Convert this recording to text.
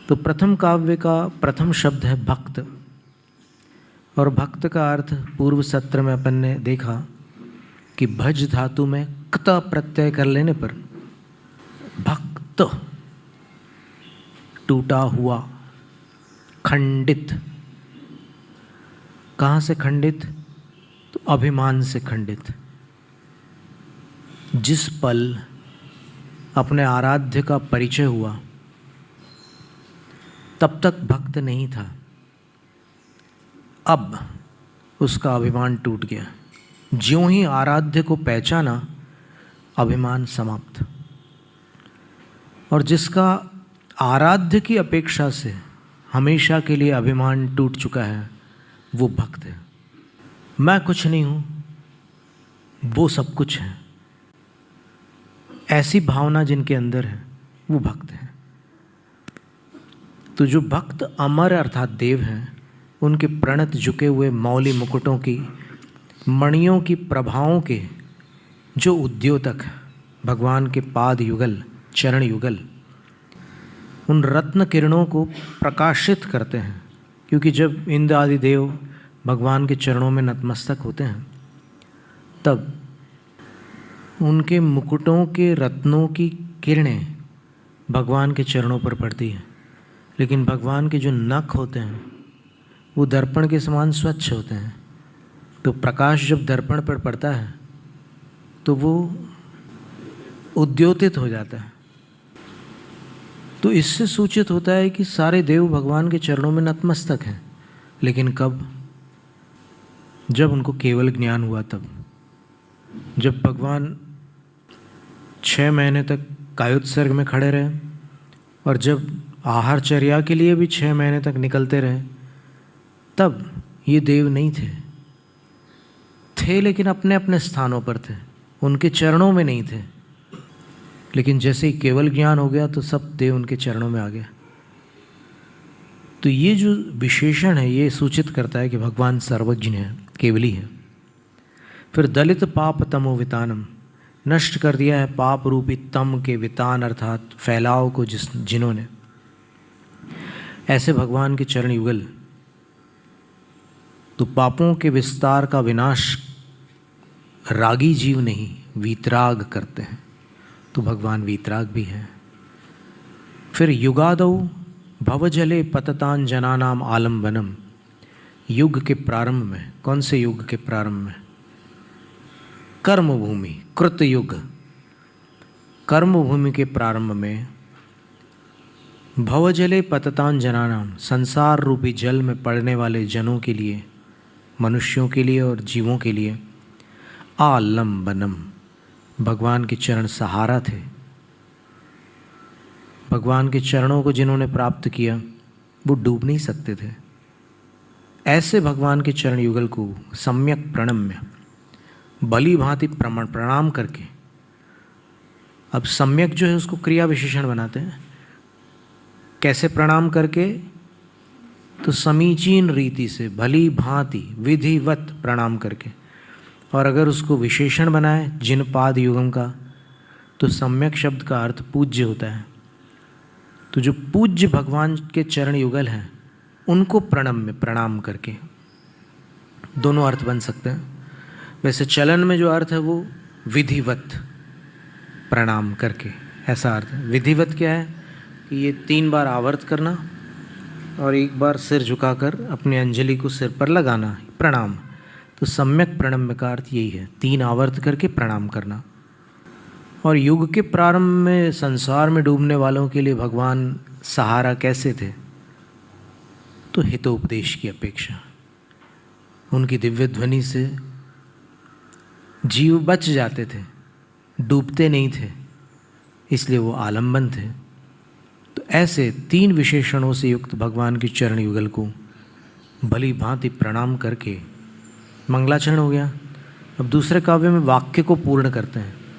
तो प्रथम काव्य का प्रथम शब्द है भक्त, और भक्त का अर्थ पूर्व सत्र में अपन ने देखा कि भज धातु में क्त प्रत्यय कर लेने पर भक्त, टूटा हुआ, खंडित। कहाँ से खंडित? तो अभिमान से खंडित। जिस पल अपने आराध्य का परिचय हुआ तब तक भक्त नहीं था, अब उसका अभिमान टूट गया। ज्यों ही आराध्य को पहचाना, अभिमान समाप्त। और जिसका आराध्य की अपेक्षा से हमेशा के लिए अभिमान टूट चुका है, वो भक्त है। मैं कुछ नहीं हूँ, वो सब कुछ है, ऐसी भावना जिनके अंदर है, वो भक्त है। तो जो भक्त अमर अर्थात देव हैं, उनके प्रणत झुके हुए मौली मुकुटों की, मणियों की प्रभाओं के जो उद्योतक, भगवान के पाद युगल, चरण युगल, उन रत्न किरणों को प्रकाशित करते हैं। क्योंकि जब इंद्र आदि देव भगवान के चरणों में नतमस्तक होते हैं, तब उनके मुकुटों के रत्नों की किरणें भगवान के चरणों पर पड़ती हैं। लेकिन भगवान के जो नख होते हैं वो दर्पण के समान स्वच्छ होते हैं। तो प्रकाश जब दर्पण पर पड़ता है तो वो उद्योतित हो जाता है। तो इससे सूचित होता है कि सारे देव भगवान के चरणों में नतमस्तक हैं। लेकिन कब? जब उनको केवल ज्ञान हुआ तब। जब भगवान 6 महीने तक कायोत्सर्ग में खड़े रहे और जब आहारचर्या के लिए भी 6 महीने तक निकलते रहे, तब ये देव नहीं थे लेकिन अपने अपने स्थानों पर थे, उनके चरणों में नहीं थे। लेकिन जैसे ही केवल ज्ञान हो गया तो सब देव उनके चरणों में आ गया। तो ये जो विशेषण है, ये सूचित करता है कि भगवान सर्वज्ञ है, केवली है। फिर दलित पाप तमो वितानम, नष्ट कर दिया है पाप रूपी तम के वितान अर्थात फैलाव को जिन्होंने। ऐसे भगवान के चरण युगल तो पापों के विस्तार का विनाश रागी जीव नहीं, वीतराग करते हैं। तो भगवान वीतराग भी हैं। फिर युगादौ भवजले पततान जनानाम आलम्बनम, युग के प्रारंभ में। कौन से युग के प्रारंभ में? कर्मभूमि, कृत युग, कर्मभूमि के प्रारंभ में भवजले पततान जनानाम, संसार रूपी जल में पड़ने वाले जनों के लिए, मनुष्यों के लिए और जीवों के लिए आलम्बनम, भगवान के चरण सहारा थे। भगवान के चरणों को जिन्होंने प्राप्त किया वो डूब नहीं सकते थे। ऐसे भगवान के चरण युगल को सम्यक प्रणम्य, भली भांति प्रणाम करके, अब सम्यक जो है उसको क्रिया विशेषण बनाते हैं। कैसे प्रणाम करके? तो समीचीन रीति से, भली भांति, विधिवत प्रणाम करके। और अगर उसको विशेषण बनाए जिन पाद युगम का, तो सम्यक शब्द का अर्थ पूज्य होता है। तो जो पूज्य भगवान के चरण युगल हैं उनको प्रणाम करके, दोनों अर्थ बन सकते हैं। वैसे चलन में जो अर्थ है वो विधिवत प्रणाम करके, ऐसा अर्थ है। विधिवत क्या है कि ये 3 बार आवर्त करना और 1 बार सिर झुकाकर अपनी अंजलि को सिर पर लगाना, प्रणाम। तो सम्यक प्रणम्य का अर्थ यही है, 3 आवर्त करके प्रणाम करना। और युग के प्रारंभ में संसार में डूबने वालों के लिए भगवान सहारा कैसे थे? तो हितोपदेश की अपेक्षा, उनकी दिव्य ध्वनि से जीव बच जाते थे, डूबते नहीं थे, इसलिए वो आलम्बन थे। तो ऐसे 3 विशेषणों से युक्त भगवान के चरण युगल को भली भांति प्रणाम करके मंगलाचरण हो गया। अब दूसरे काव्य में वाक्य को पूर्ण करते हैं।